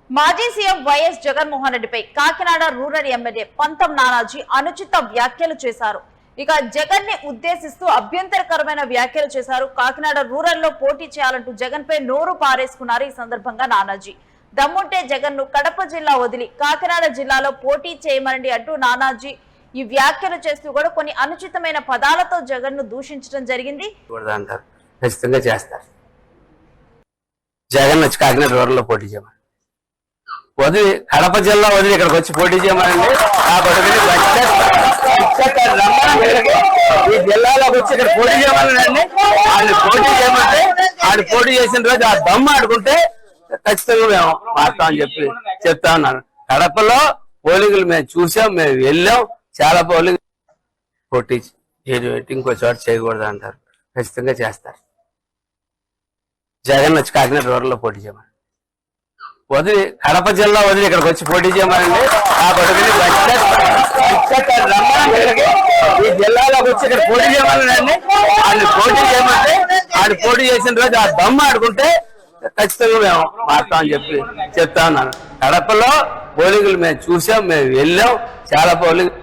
మాజీ CM YS Jaganmohan రెడ్డిపై Kakinada rural MLA పంతం నానాజీ అనుచిత వ్యాఖ్యలు చేశారు. ఇక జగన్ ని ఉద్దేశిస్తూ అభ్యంతరకరమైన వ్యాఖ్యలు చేశారు. కాకినాడ రూరల్ లో పోటీ చేయాలంటూ జగన్ పై నోరు పారేసుకున్నారు. ఈ సందర్భంగా నానాజీ దమ్ముంటే జగన్ ను కడప జిల్లా వదిలి కాకినాడ జిల్లాలో పోటీ చేయమనండి అంటూ నానాజీ ఈ వ్యాఖ్యలు చేస్తూ కూడా కొన్ని అనుచితమైన పదాలతో జగన్ ను దూషించడం జరిగింది. ఖచ్చితంగా చేస్తారు. జగన్ వచ్చి కాకినాడ రూరల్ లో పోటీ చేయమని వదిలి కడప జిల్లా వదిలి ఇక్కడికి వచ్చి పోటీ చేయమనండి. ఈ జిల్లాలోకి వచ్చి ఇక్కడ పోటీ చేయమనండి. ఆయన పోటీ చేయమంటే ఆయన పోటీ చేసిన రోజు ఆ దమ్ము ఆడుకుంటే ఖచ్చితంగా మేము మారుతామని చెప్తా ఉన్నాను. కడపలో పోలింగులు మేము చూసాం, మేము వెళ్ళాం. చాలా పోలింగ్ పోటీ ఇంకో చోట చేయకూడదు అంటారు. ఖచ్చితంగా చేస్తారు. జగన్ వచ్చి కాకినాడ రూరల్ లో పోటీ చేయమని వదిలి కడప జిల్లా వదిలి ఇక్కడికి వచ్చి పోటీ చేయమనండి. ఈ జిల్లాలోకి వచ్చి ఇక్కడ పోటీ చేయమనండి. ఆయన పోటీ చేయమంటే ఆయన పోటీ చేసిన రోజు ఆ దమ్ము ఆడుకుంటే ఖచ్చితంగా మేము మారుతామని చెప్తా ఉన్నాను. కడపలో పోలింగులు మేము చూసాం, మేము వెళ్ళాం. చాలా పోలింగ్